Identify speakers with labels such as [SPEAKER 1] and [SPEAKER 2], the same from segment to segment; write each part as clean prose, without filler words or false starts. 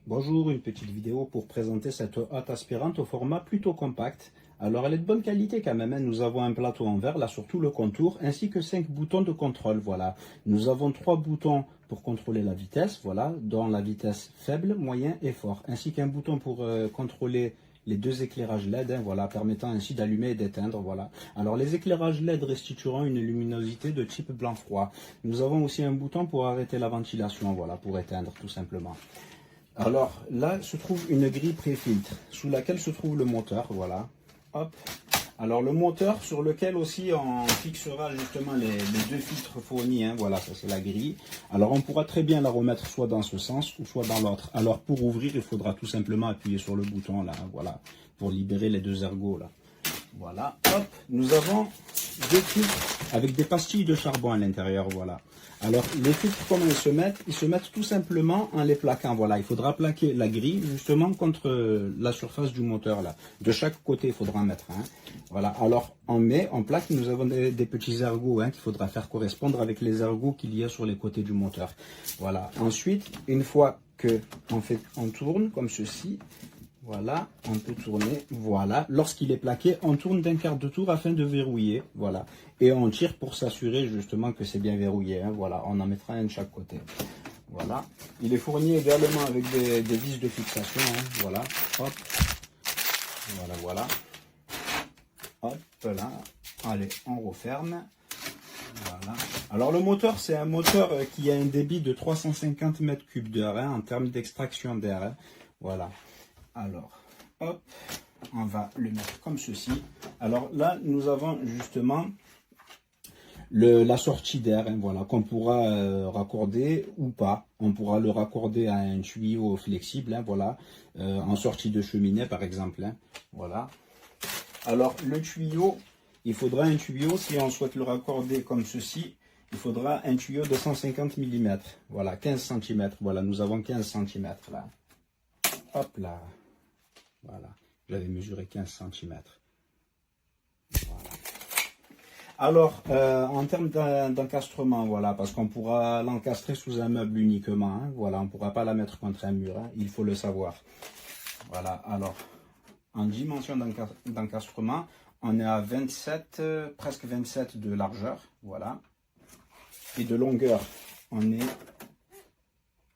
[SPEAKER 1] Bonjour, une petite vidéo pour présenter cette hotte aspirante au format plutôt compact. Alors elle est de bonne qualité quand même, hein. Nous avons un plateau en verre, là sur tout le contour, ainsi que 5 boutons de contrôle, voilà. Nous avons 3 boutons pour contrôler la vitesse, voilà, dont la vitesse faible, moyen et fort, ainsi qu'un bouton pour contrôler les 2 éclairages LED, hein, voilà, permettant ainsi d'allumer et d'éteindre, voilà. Alors les éclairages LED restitueront une luminosité de type blanc froid. Nous avons aussi un bouton pour arrêter la ventilation, voilà, pour éteindre tout simplement. Alors là se trouve une grille pré-filtre sous laquelle se trouve le moteur, voilà. Hop. Alors le moteur sur lequel aussi on fixera justement les 2 filtres fournis, hein, voilà, ça c'est la grille. Alors on pourra très bien la remettre soit dans ce sens ou soit dans l'autre. Alors pour ouvrir, il faudra tout simplement appuyer sur le bouton là, voilà, pour libérer les 2 ergots là. Voilà, hop, nous avons 2 filtres avec des pastilles de charbon à l'intérieur, voilà. Alors, les filtres, comment ils se mettent? Ils se mettent tout simplement en les plaquant, voilà. Il faudra plaquer la grille, justement, contre la surface du moteur, là. De chaque côté, il faudra en mettre un. Voilà, alors, on plaque, nous avons des petits ergots, hein, qu'il faudra faire correspondre avec les ergots qu'il y a sur les côtés du moteur. Voilà, ensuite, une fois que on tourne, comme ceci, voilà, on peut tourner, voilà. Lorsqu'il est plaqué, on tourne d'un quart de tour afin de verrouiller, voilà. Et on tire pour s'assurer justement que c'est bien verrouillé, hein, voilà. On en mettra un de chaque côté, voilà. Il est fourni également avec des vis de fixation, hein, voilà, hop, voilà, voilà. Hop, là, allez, on referme, voilà. Alors le moteur, c'est un moteur qui a un débit de 350 mètres cubes d'heure, hein, en termes d'extraction d'air, hein, voilà. Alors, hop, on va le mettre comme ceci. Alors là, nous avons justement la sortie d'air, hein, voilà, qu'on pourra raccorder ou pas. On pourra le raccorder à un tuyau flexible, hein, voilà, en sortie de cheminée par exemple, hein, voilà. Alors le tuyau, il faudra un tuyau, si on souhaite le raccorder comme ceci, il faudra un tuyau de 150 mm, voilà, 15 cm, voilà, nous avons 15 cm là. Hop là. Voilà, j'avais mesuré 15 cm. Voilà. Alors, en termes d'encastrement, voilà, parce qu'on pourra l'encastrer sous un meuble uniquement, hein, voilà, on ne pourra pas la mettre contre un mur, hein, il faut le savoir. Voilà, alors, en dimension d'encastrement, on est à 27, presque 27 de largeur, voilà. Et de longueur, on est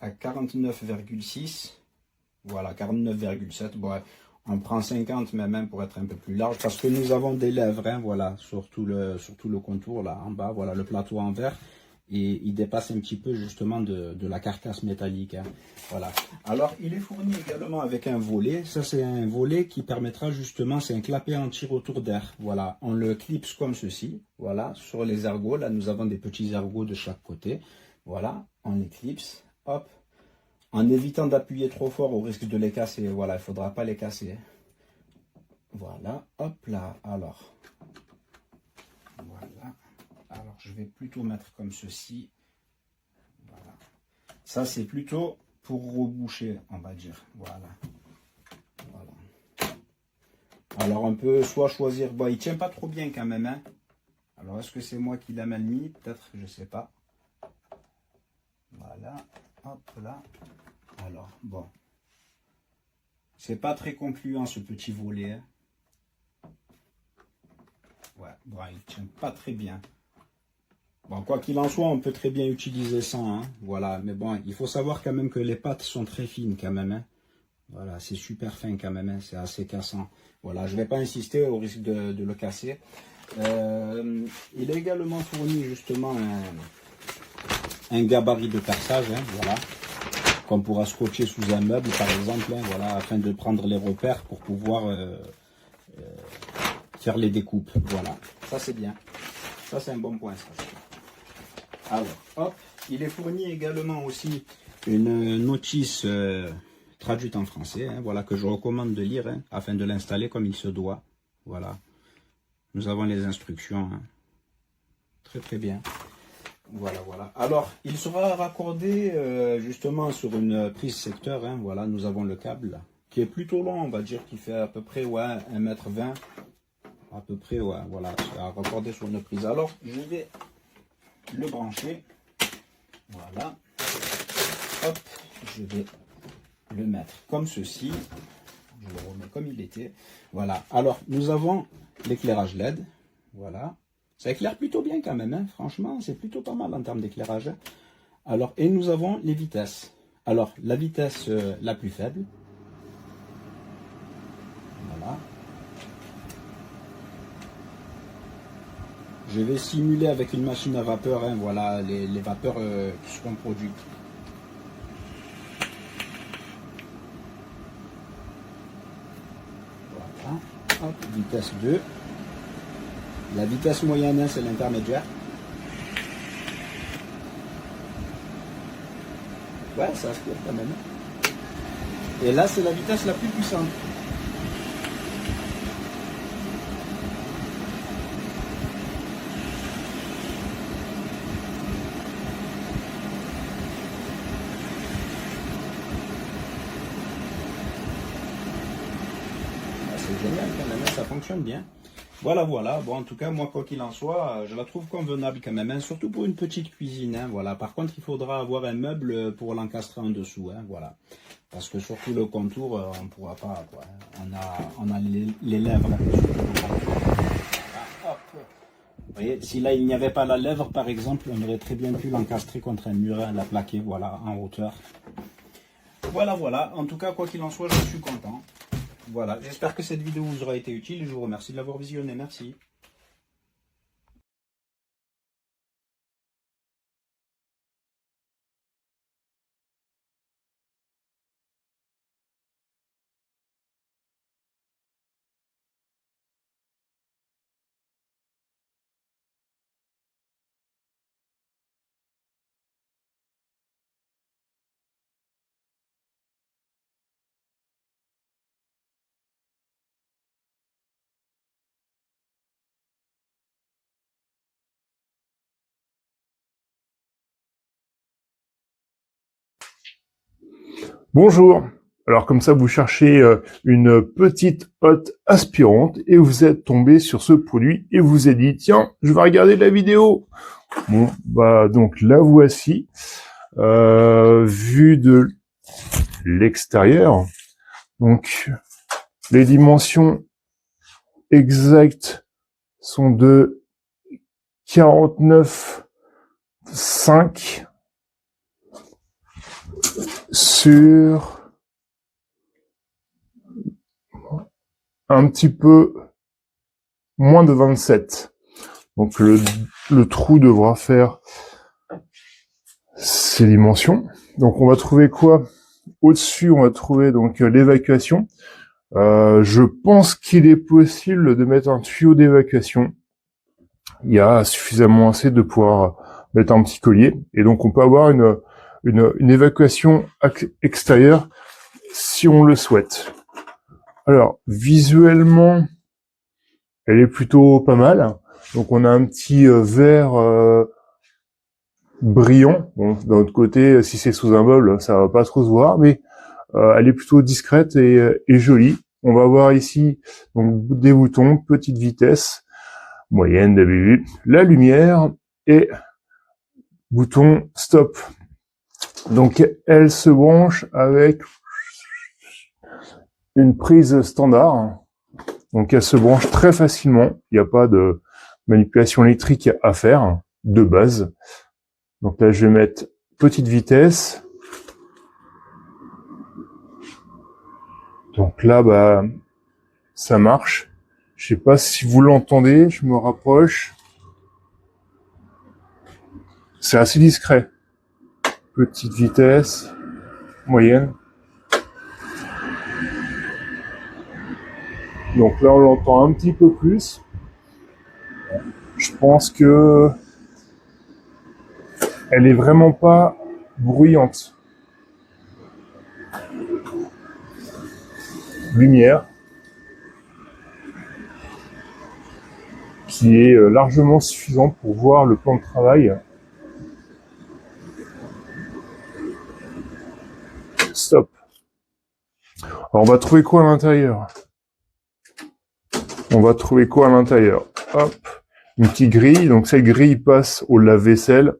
[SPEAKER 1] à 49,6. Voilà, 49,7. Bon, on prend 50 même pour être un peu plus large parce que nous avons des lèvres, hein, voilà, sur tout le contour là en bas, voilà, le plateau en verre, et il dépasse un petit peu justement de la carcasse métallique, hein, voilà. Alors il est fourni également avec un volet. Ça c'est un volet qui permettra justement, c'est un clapet anti-retour d'air, voilà. On le clipse comme ceci, voilà, sur les ergots. Là nous avons des petits ergots de chaque côté, voilà, on les clipse, hop. En évitant d'appuyer trop fort au risque de les casser. Voilà, il ne faudra pas les casser. Voilà, hop là. Alors, voilà. Alors, je vais plutôt mettre comme ceci. Voilà. Ça, c'est plutôt pour reboucher, on va dire. Voilà. Voilà. Alors, on peut soit choisir... Bon, il ne tient pas trop bien quand même, hein. Alors, est-ce que c'est moi qui l'ai mal mis? Peut-être, je ne sais pas. Voilà. Hop là. Alors, bon. C'est pas très concluant ce petit volet, hein. Ouais, bon, il tient pas très bien. Bon, quoi qu'il en soit, on peut très bien utiliser ça, hein. Voilà, mais bon, il faut savoir quand même que les pattes sont très fines quand même, hein. Voilà, c'est super fin quand même, hein. C'est assez cassant. Voilà, je vais pas insister au risque de le casser. Il est également fourni justement un gabarit de perçage, hein, voilà, qu'on pourra scotcher sous un meuble par exemple, hein, voilà, afin de prendre les repères pour pouvoir faire les découpes. Voilà, ça c'est bien, ça c'est un bon point, ça. Alors, hop, il est fourni également aussi une notice traduite en français, hein, voilà, que je recommande de lire, hein, afin de l'installer comme il se doit. Voilà, nous avons les instructions, hein. Très très bien. Voilà, voilà. Alors, il sera raccordé justement sur une prise secteur, hein, voilà, nous avons le câble qui est plutôt long, on va dire, qui fait à peu près, ouais, 1,20 m, à peu près, ouais, voilà, à raccorder sur une prise. Alors, je vais le brancher, voilà, hop, je vais le mettre comme ceci. Je le remets comme il était. Voilà. Alors, nous avons l'éclairage LED. Voilà. Ça éclaire plutôt bien quand même, hein. Franchement, c'est plutôt pas mal en termes d'éclairage. Alors, et nous avons les vitesses. Alors, la vitesse la plus faible. Voilà. Je vais simuler avec une machine à vapeur, hein, voilà, les vapeurs qui seront produites. Voilà. Hop, vitesse 2. La vitesse moyenne, c'est l'intermédiaire. Ouais, ça aspire quand même. Et là, c'est la vitesse la plus puissante. C'est génial quand même, ça fonctionne bien. Voilà, voilà. Bon, en tout cas, moi, quoi qu'il en soit, je la trouve convenable quand même, hein, surtout pour une petite cuisine. Hein, voilà. Par contre, il faudra avoir un meuble pour l'encastrer en dessous. Hein, voilà. Parce que surtout le contour, on ne pourra pas. Quoi, hein. On a les lèvres. Ah, hop. Vous voyez, si là, il n'y avait pas la lèvre, par exemple, on aurait très bien pu l'encastrer contre un mur, hein, la plaquer, voilà, en hauteur. Voilà, voilà. En tout cas, quoi qu'il en soit, je suis content. Voilà, j'espère que cette vidéo vous aura été utile et je vous remercie de l'avoir visionné. Merci.
[SPEAKER 2] Bonjour. Alors comme ça, vous cherchez une petite hotte aspirante et vous êtes tombé sur ce produit et vous vous êtes dit, tiens, je vais regarder la vidéo. Bon, bah donc la voici. Vue de l'extérieur. Donc les dimensions exactes sont de 49,5 sur un petit peu moins de 27. Donc le trou devra faire ces dimensions. Donc on va trouver quoi? Au-dessus, on va trouver donc l'évacuation. Je pense qu'il est possible de mettre un tuyau d'évacuation. Il y a suffisamment assez de pouvoir mettre un petit collier. Et donc on peut avoir une évacuation extérieure si on le souhaite. Alors, visuellement, elle est plutôt pas mal. Donc on a un petit vert brillant. Bon, d'un autre côté, si c'est sous un meuble, ça va pas trop se voir, mais elle est plutôt discrète et jolie. On va voir ici donc des boutons, petite vitesse, moyenne, début, la lumière et bouton stop. Donc elle se branche avec une prise standard. Donc elle se branche très facilement. Il n'y a pas de manipulation électrique à faire de base. Donc là je vais mettre petite vitesse. Donc là bah ça marche. Je sais pas si vous l'entendez, je me rapproche. C'est assez discret. Petite vitesse, moyenne. Donc là on l'entend un petit peu plus. Je pense que elle est vraiment pas bruyante. Lumière qui est largement suffisante pour voir le plan de travail. Stop. Alors on va trouver quoi à l'intérieur? On va trouver quoi à l'intérieur? Hop, une petite grille. Donc cette grille passe au lave-vaisselle.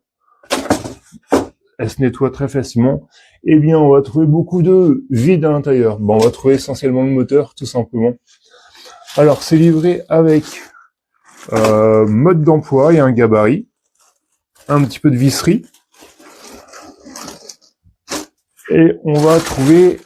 [SPEAKER 2] Elle se nettoie très facilement. eh bien, on va trouver beaucoup de vide à l'intérieur. Bon, on va trouver essentiellement le moteur, tout simplement. Alors, c'est livré avec mode d'emploi et un gabarit, un petit peu de visserie. Et on va trouver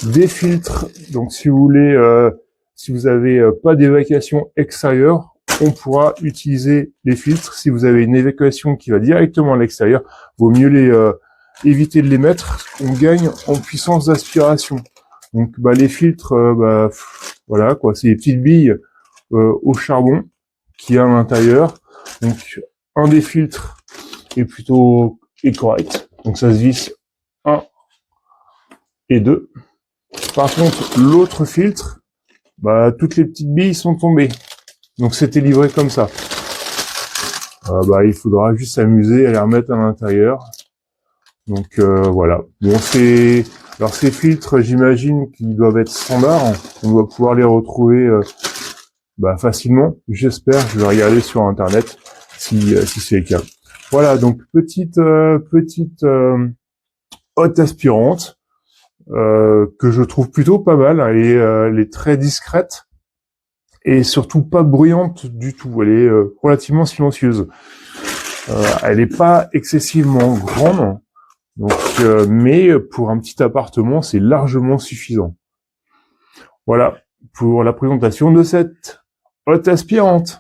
[SPEAKER 2] des filtres. Donc, si vous voulez, si vous avez pas d'évacuation extérieure, on pourra utiliser les filtres. Si vous avez une évacuation qui va directement à l'extérieur, vaut mieux éviter de les mettre. On gagne en puissance d'aspiration. Donc, les filtres, voilà quoi, c'est des petites billes au charbon qui a à l'intérieur. Donc, un des filtres est correct. Donc, ça se visse 1 et 2. Par contre, l'autre filtre, toutes les petites billes sont tombées. Donc, c'était livré comme ça. Il faudra juste s'amuser à les remettre à l'intérieur. Donc, voilà. Bon, alors ces filtres, j'imagine qu'ils doivent être standards. On doit pouvoir les retrouver facilement. J'espère. Je vais regarder sur Internet si c'est le cas. Voilà. Donc, petite hotte aspirante. Que je trouve plutôt pas mal. Elle est très discrète et surtout pas bruyante du tout. Elle est relativement silencieuse. Elle n'est pas excessivement grande, donc mais pour un petit appartement, c'est largement suffisant. Voilà pour la présentation de cette hotte aspirante.